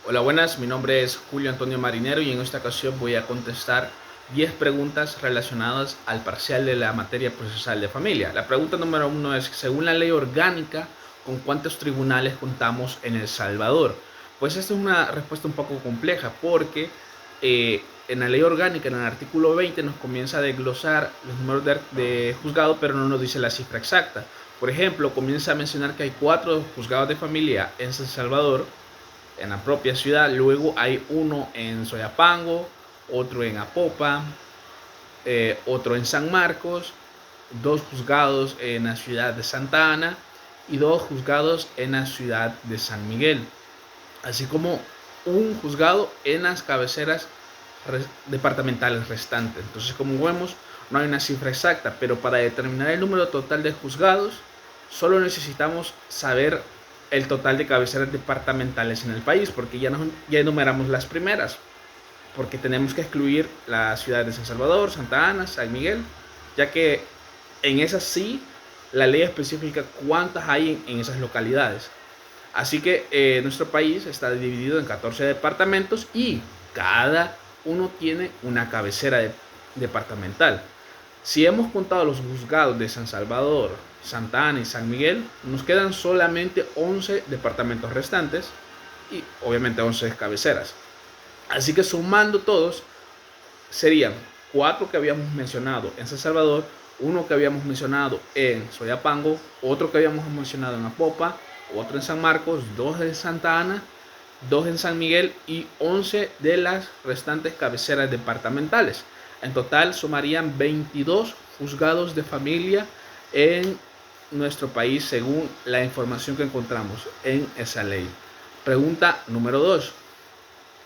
Hola, buenas, mi nombre es Julio Antonio Marinero y en esta ocasión voy a contestar 10 preguntas relacionadas al parcial de la materia procesal de familia. La pregunta número uno es, según la ley orgánica, ¿con cuántos tribunales contamos en El Salvador? Pues esta es una respuesta un poco compleja porque en la ley orgánica, en el artículo 20, nos comienza a desglosar los números de juzgados, pero no nos dice la cifra exacta. Por ejemplo, comienza a mencionar que hay 4 juzgados de familia en San Salvador, en la propia ciudad. Luego hay uno en Soyapango, otro en Apopa, otro en San Marcos, 2 juzgados en la ciudad de Santa Ana y 2 juzgados en la ciudad de San Miguel, así como un juzgado en las cabeceras departamentales restantes. Entonces, como vemos, no hay una cifra exacta, pero para determinar el número total de juzgados, solo necesitamos saber el total de cabeceras departamentales en el país, porque ya enumeramos las primeras, porque tenemos que excluir las ciudades de San Salvador, Santa Ana, San Miguel, ya que en esas sí la ley especifica cuántas hay en esas localidades. Así que nuestro país está dividido en 14 departamentos y cada uno tiene una cabecera departamental. Si hemos contado los juzgados de San Salvador, Santa Ana y San Miguel, nos quedan solamente 11 departamentos restantes y obviamente 11 cabeceras. Así que sumando todos, serían 4 que habíamos mencionado en San Salvador, uno que habíamos mencionado en Soyapango, otro que habíamos mencionado en Apopa, otro en San Marcos, 2 en Santa Ana, 2 en San Miguel y 11 de las restantes cabeceras departamentales. En total sumarían 22 juzgados de familia en nuestro país según la información que encontramos en esa ley. Pregunta número 2.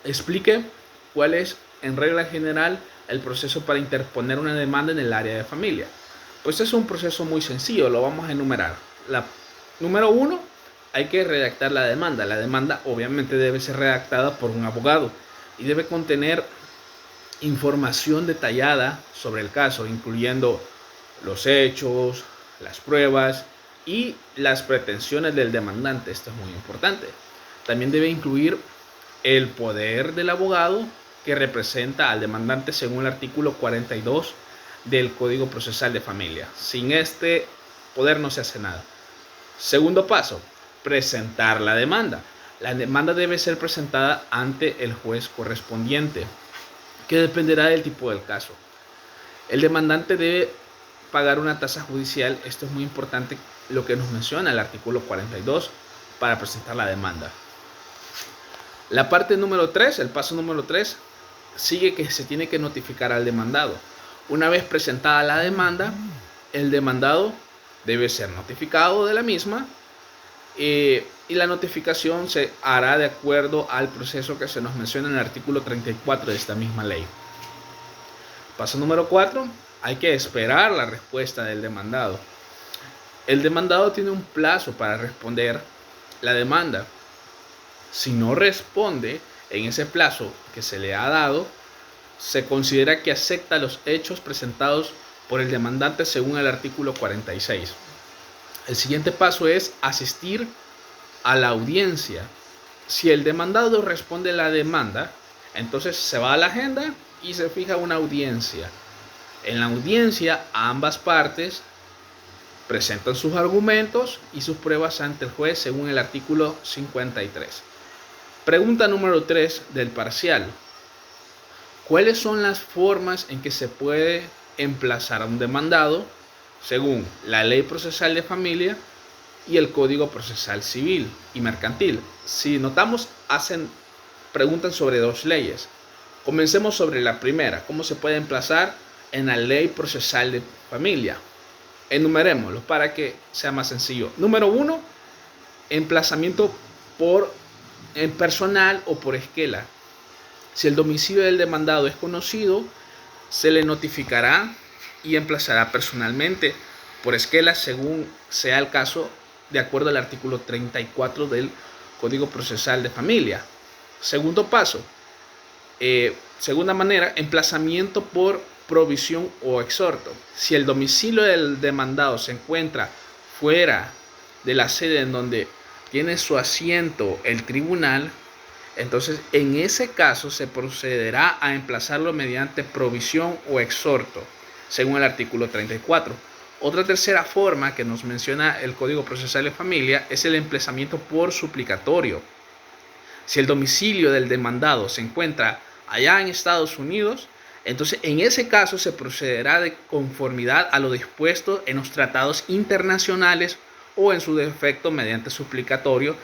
Explique cuál es, en regla general, el proceso para interponer una demanda en el área de familia. Pues es un proceso muy sencillo, lo vamos a enumerar. Número 1, hay que redactar la demanda. La demanda obviamente debe ser redactada por un abogado y debe contener información detallada sobre el caso, incluyendo los hechos, las pruebas y las pretensiones del demandante. Esto es muy importante. También debe incluir el poder del abogado que representa al demandante según el artículo 42 del Código Procesal de Familia. Sin este poder no se hace nada. Segundo paso, presentar la demanda. La demanda debe ser presentada ante el juez correspondiente, que dependerá del tipo del caso. El demandante debe pagar una tasa judicial. Esto es muy importante, lo que nos menciona el artículo 42 para presentar la demanda. La parte número 3, el paso número 3, sigue que se tiene que notificar al demandado. Una vez presentada la demanda, el demandado debe ser notificado de la misma y la notificación se hará de acuerdo al proceso que se nos menciona en el artículo 34 de esta misma ley. Paso número 4, hay que esperar la respuesta del demandado. El demandado tiene un plazo para responder la demanda. Si no responde en ese plazo que se le ha dado, se considera que acepta los hechos presentados por el demandante según el artículo 46. El siguiente paso es asistir a la audiencia. Si el demandado responde la demanda, entonces se va a la agenda y se fija una audiencia. En la audiencia, ambas partes presentan sus argumentos y sus pruebas ante el juez según el artículo 53. Pregunta número 3 del parcial. ¿Cuáles son las formas en que se puede emplazar a un demandado según la Ley Procesal de Familia y el Código Procesal Civil y Mercantil? Si notamos, preguntan sobre 2 leyes. Comencemos sobre la primera. ¿Cómo se puede emplazar en la Ley Procesal de Familia? Enumerémoslo para que sea más sencillo. Número 1, emplazamiento en personal o por esquela. Si el domicilio del demandado es conocido, se le notificará y emplazará personalmente, por esquela según sea el caso, de acuerdo al artículo 34 del Código Procesal de Familia. Segundo paso, segunda manera, emplazamiento por provisión o exhorto. Si el domicilio del demandado se encuentra fuera de la sede en donde tiene su asiento el tribunal, Entonces, en ese caso se procederá a emplazarlo mediante provisión o exhorto, según el artículo 34. Otra tercera forma que nos menciona el Código Procesal de Familia es el emplazamiento por suplicatorio. Si el domicilio del demandado se encuentra allá en Estados Unidos, entonces en ese caso se procederá de conformidad a lo dispuesto en los tratados internacionales o en su defecto mediante suplicatorio,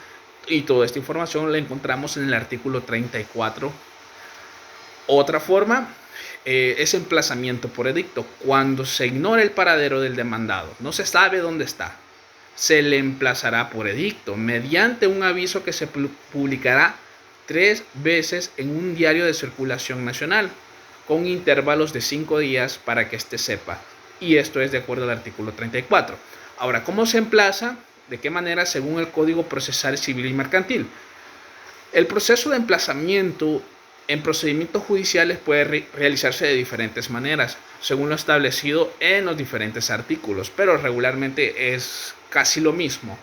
y toda esta información la encontramos en el artículo 34. Otra forma es emplazamiento por edicto. Cuando se ignore el paradero del demandado, no se sabe dónde está, se le emplazará por edicto mediante un aviso que se publicará 3 veces en un diario de circulación nacional, con intervalos de 5 días para que éste sepa. Y esto es de acuerdo al artículo 34. Ahora, ¿cómo se emplaza? ¿De qué manera? Según el Código Procesal Civil y Mercantil. El proceso de emplazamiento en procedimientos judiciales puede realizarse de diferentes maneras, según lo establecido en los diferentes artículos, pero regularmente es casi lo mismo.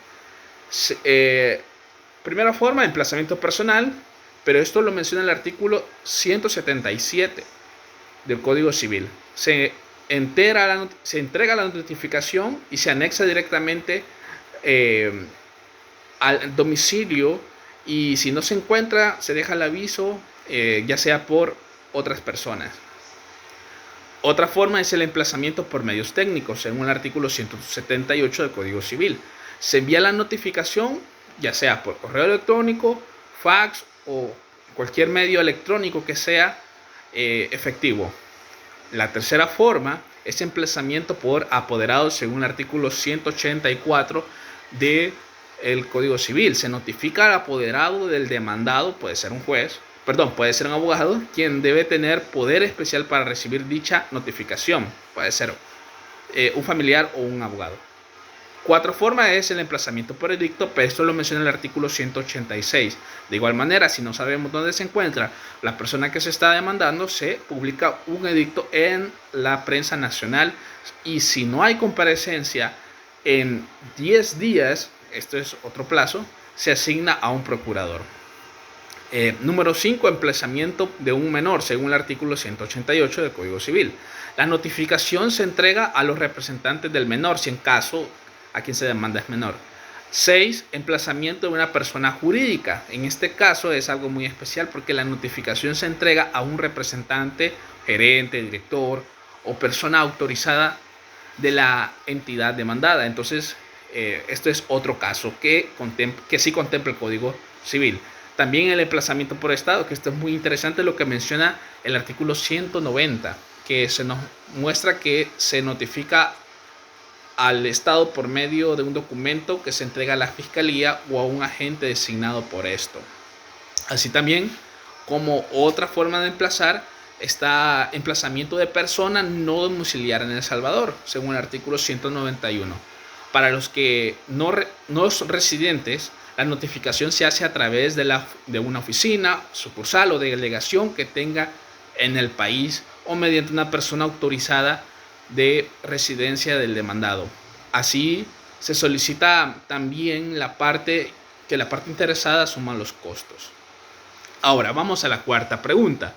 Primera forma, emplazamiento personal, pero esto lo menciona el artículo 177 del Código Civil. Se entrega la notificación y se anexa directamente al domicilio, y si no se encuentra, se deja el aviso, ya sea por otras personas. Otra forma es el emplazamiento por medios técnicos, según el artículo 178 del Código Civil. Se envía la notificación, ya sea por correo electrónico, fax o cualquier medio electrónico que sea efectivo. La tercera forma es emplazamiento por apoderado, según el artículo 184 del Código Civil. Se notifica al apoderado del demandado, puede ser un abogado, quien debe tener poder especial para recibir dicha notificación. Puede ser un familiar o un abogado. Cuarta forma es el emplazamiento por edicto, pero esto lo menciona el artículo 186. De igual manera, si no sabemos dónde se encuentra la persona que se está demandando, se publica un edicto en la prensa nacional, y si no hay comparecencia en 10 días, esto es otro plazo, se asigna a un procurador. Número 5, emplazamiento de un menor, según el artículo 188 del Código Civil. La notificación se entrega a los representantes del menor, si en caso a quien se demanda es menor. 6, emplazamiento de una persona jurídica. En este caso es algo muy especial porque la notificación se entrega a un representante, gerente, director o persona autorizada de la entidad demandada. Entonces, esto es otro caso que sí contempla el Código Civil. También el emplazamiento por estado, que esto es muy interesante lo que menciona el artículo 190, que se nos muestra que se notifica al Estado por medio de un documento que se entrega a la Fiscalía o a un agente designado por esto. Así también, como otra forma de emplazar, está emplazamiento de persona no domiciliaria en El Salvador, según el artículo 191. Para los que no son residentes, la notificación se hace a través de una oficina, sucursal o delegación que tenga en el país, o mediante una persona autorizada de residencia del demandado. Así se solicita también que la parte interesada asuma los costos. Ahora vamos a la cuarta pregunta.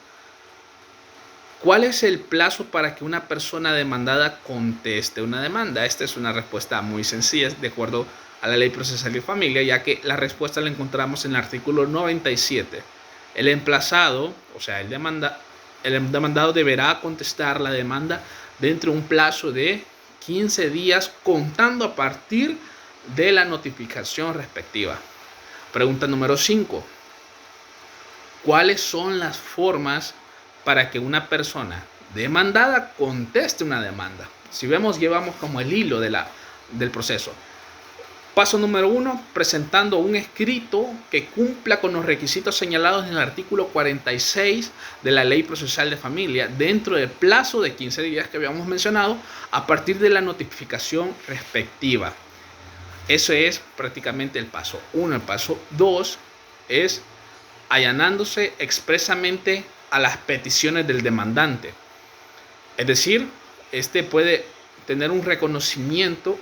¿Cuál es el plazo para que una persona demandada conteste una demanda? Esta es una respuesta muy sencilla, de acuerdo a la Ley Procesal de Familia, ya que la respuesta la encontramos en el artículo 97. El emplazado, o sea, el demandado deberá contestar la demanda dentro de un plazo de 15 días contando a partir de la notificación respectiva. Pregunta número 5. ¿Cuáles son las formas para que una persona demandada conteste una demanda? Si vemos, llevamos como el hilo del proceso. Paso número 1, presentando un escrito que cumpla con los requisitos señalados en el artículo 46 de la Ley Procesal de Familia dentro del plazo de 15 días que habíamos mencionado a partir de la notificación respectiva. Eso es prácticamente el paso 1. El paso 2 es allanándose expresamente a las peticiones del demandante. Es decir, este puede tener un reconocimiento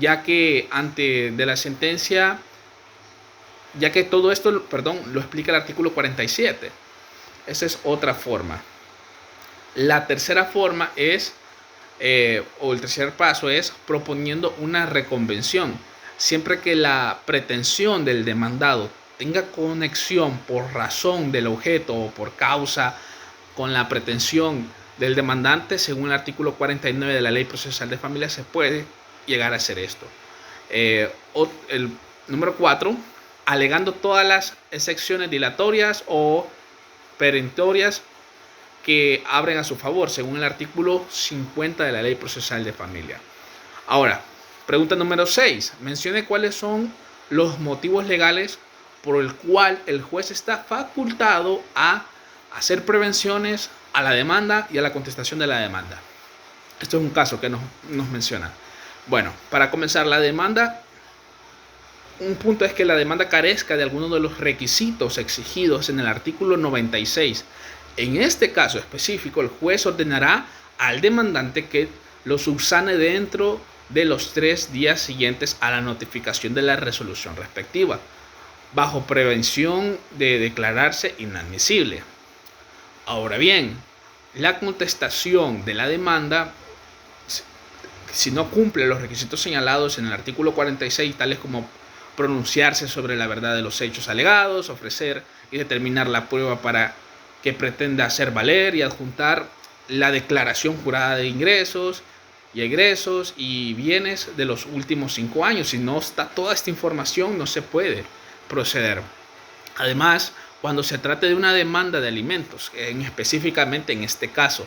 ya que ante de la sentencia ya que todo esto, lo explica el artículo 47. Esa es otra forma. La tercera forma es, o el tercer paso es proponiendo una reconvención. Siempre que la pretensión del demandado tenga conexión por razón del objeto o por causa con la pretensión del demandante, según el artículo 49 de la Ley Procesal de Familia, se puede llegar a hacer esto. El número 4, alegando todas las excepciones dilatorias o perentorias que abren a su favor, según el artículo 50 de la Ley Procesal de Familia. Ahora, pregunta número 6. Mencione cuáles son los motivos legales por el cual el juez está facultado a hacer prevenciones a la demanda y a la contestación de la demanda. Esto es un caso que nos menciona. Bueno, para comenzar, la demanda, un punto es que la demanda carezca de alguno de los requisitos exigidos en el artículo 96. En este caso específico, el juez ordenará al demandante que lo subsane dentro de los 3 días siguientes a la notificación de la resolución respectiva, bajo prevención de declararse inadmisible. Ahora bien, la contestación de la demanda, si no cumple los requisitos señalados en el artículo 46, tales como pronunciarse sobre la verdad de los hechos alegados, ofrecer y determinar la prueba para que pretenda hacer valer y adjuntar la declaración jurada de ingresos y egresos y bienes de los últimos 5 años. Si no está toda esta información, no se puede proceder. Además, cuando se trate de una demanda de alimentos, específicamente en este caso,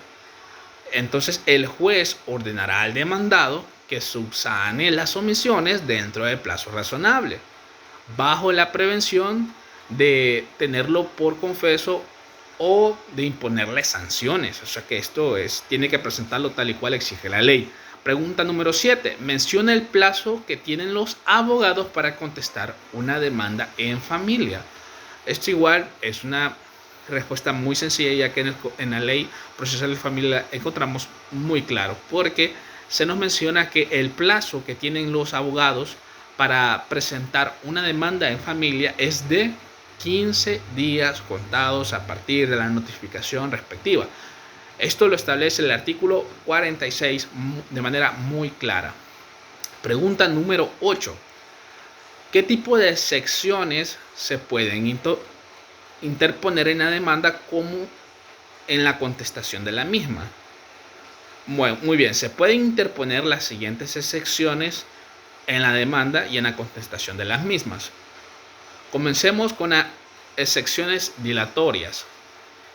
entonces el juez ordenará al demandado que subsane las omisiones dentro del plazo razonable, bajo la prevención de tenerlo por confeso o de imponerle sanciones. O sea que esto tiene que presentarlo tal y cual exige la ley. Pregunta número 7. Menciona el plazo que tienen los abogados para contestar una demanda en familia. Esto igual es una respuesta muy sencilla, ya que en la Ley Procesal de Familia encontramos muy claro, porque se nos menciona que el plazo que tienen los abogados para presentar una demanda en familia es de 15 días contados a partir de la notificación respectiva. Esto lo establece el artículo 46 de manera muy clara. Pregunta número 8. ¿Qué tipo de secciones se pueden interponer en la demanda como en la contestación de la misma? Bueno, muy bien, se pueden interponer las siguientes excepciones en la demanda y en la contestación de las mismas. Comencemos con las excepciones dilatorias.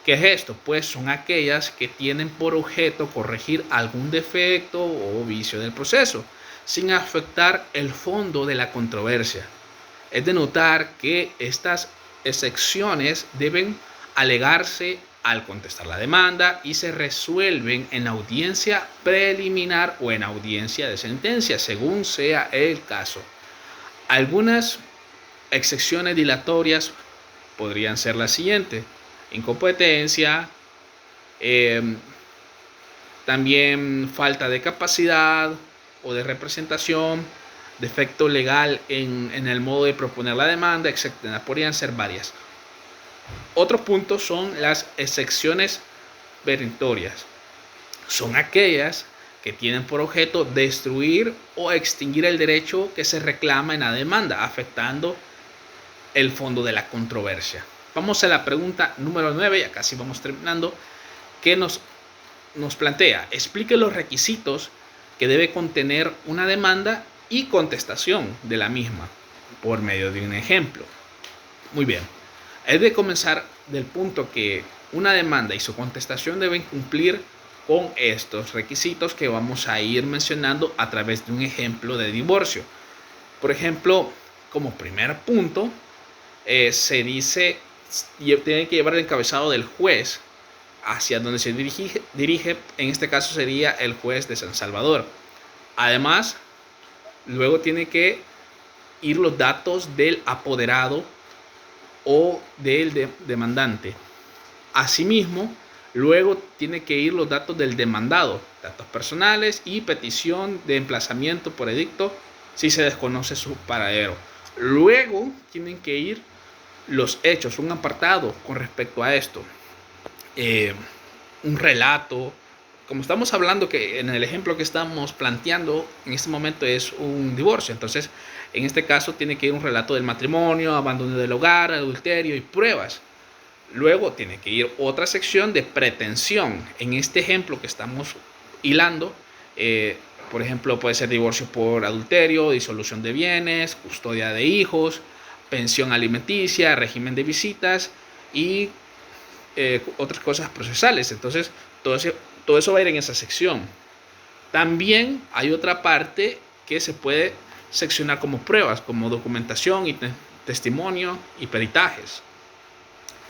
¿Qué es esto? Pues son aquellas que tienen por objeto corregir algún defecto o vicio del proceso, sin afectar el fondo de la controversia. Es de notar que estas excepciones deben alegarse al contestar la demanda y se resuelven en audiencia preliminar o en audiencia de sentencia, según sea el caso. Algunas excepciones dilatorias podrían ser las siguientes: incompetencia, también falta de capacidad o de representación, defecto legal en el modo de proponer la demanda, etc. Podrían ser varias. Otro punto son las excepciones perentorias. Son aquellas que tienen por objeto destruir o extinguir el derecho que se reclama en la demanda, afectando el fondo de la controversia. Vamos a la pregunta número 9, ya casi vamos terminando, que nos plantea: explique los requisitos que debe contener una demanda y contestación de la misma por medio de un ejemplo. Muy bien, es de comenzar del punto que una demanda y su contestación deben cumplir con estos requisitos que vamos a ir mencionando a través de un ejemplo de divorcio. Por ejemplo, como primer punto, se dice, tiene que llevar el encabezado del juez hacia donde se dirige, en este caso sería el juez de San Salvador. Además, luego tiene que ir los datos del apoderado o del demandante. Asimismo, luego tiene que ir los datos del demandado, datos personales y petición de emplazamiento por edicto si se desconoce su paradero. Luego tienen que ir los hechos, un apartado con respecto a esto. Un relato. Como estamos hablando que en el ejemplo que estamos planteando en este momento es un divorcio, entonces en este caso tiene que ir un relato del matrimonio, abandono del hogar, adulterio y pruebas. Luego tiene que ir otra sección de pretensión. En este ejemplo que estamos hilando, por ejemplo, puede ser divorcio por adulterio, disolución de bienes, custodia de hijos, pensión alimenticia, régimen de visitas y otras cosas procesales. Entonces, todo eso va a ir en esa sección. También hay otra parte que se puede seccionar como pruebas, como documentación y testimonio y peritajes.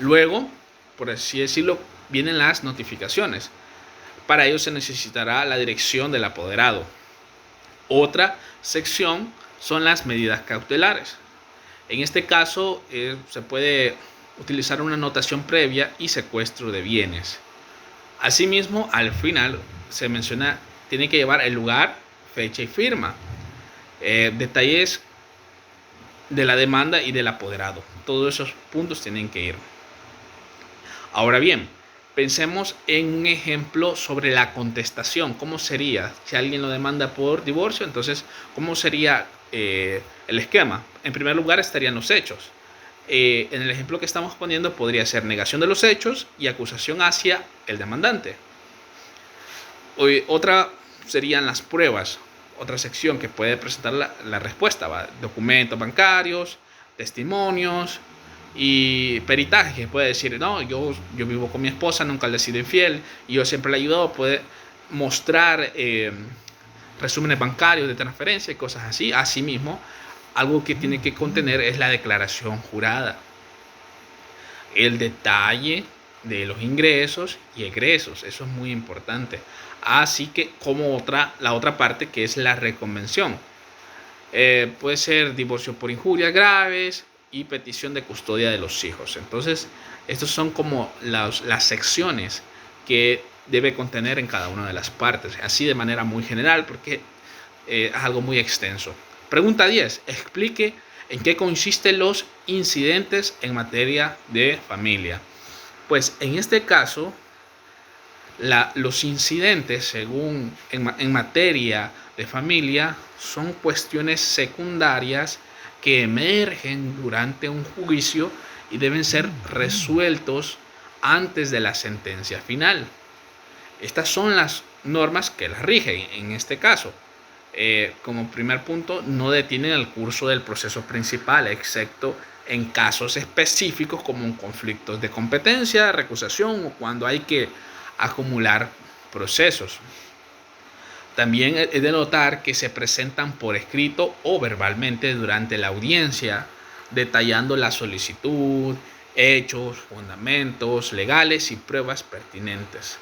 Luego, por así decirlo, vienen las notificaciones. Para ello se necesitará la dirección del apoderado. Otra sección son las medidas cautelares. En este caso se puede utilizar una anotación previa y secuestro de bienes. Asimismo, al final se menciona, tiene que llevar el lugar, fecha y firma. Detalles de la demanda y del apoderado. Todos esos puntos tienen que ir. Ahora bien, pensemos en un ejemplo sobre la contestación. ¿Cómo sería? Si alguien lo demanda por divorcio, entonces, ¿cómo sería el esquema? En primer lugar estarían los hechos. En el ejemplo que estamos poniendo podría ser negación de los hechos y acusación hacia el demandante. Otra serían las pruebas. Otra sección que puede presentar la respuesta, ¿va? Documentos bancarios, testimonios y peritaje, que puede decir, no, yo vivo con mi esposa, nunca le he sido infiel y yo siempre le he ayudado. Puede mostrar resúmenes bancarios de transferencia y cosas así. Asimismo, algo que tiene que contener es la declaración jurada, el detalle de los ingresos y egresos. Eso es muy importante. Así que como la otra parte que es la reconvención. Puede ser divorcio por injurias graves y petición de custodia de los hijos. Entonces, estas son como las secciones que debe contener en cada una de las partes. Así de manera muy general, porque es algo muy extenso. Pregunta 10. Explique en qué consisten los incidentes en materia de familia. Pues en este caso, los incidentes en materia de familia son cuestiones secundarias que emergen durante un juicio y deben ser resueltos antes de la sentencia final. Estas son las normas que las rigen en este caso. Como primer punto, no detienen el curso del proceso principal, excepto en casos específicos como conflictos de competencia, recusación o cuando hay que acumular procesos. También es de notar que se presentan por escrito o verbalmente durante la audiencia, detallando la solicitud, hechos, fundamentos legales y pruebas pertinentes.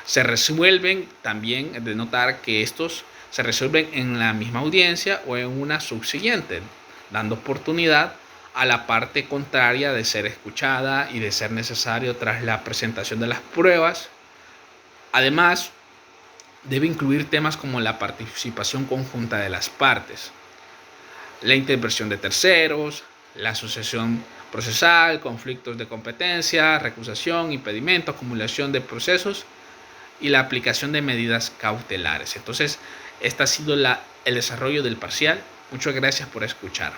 Se resuelven, también es de notar que estos se resuelven en la misma audiencia o en una subsiguiente, dando oportunidad a la parte contraria de ser escuchada y de ser necesario tras la presentación de las pruebas. Además, debe incluir temas como la participación conjunta de las partes, la intervención de terceros, la asociación procesal, conflictos de competencia, recusación, impedimento, acumulación de procesos y la aplicación de medidas cautelares. Entonces, este ha sido el desarrollo del parcial. Muchas gracias por escuchar.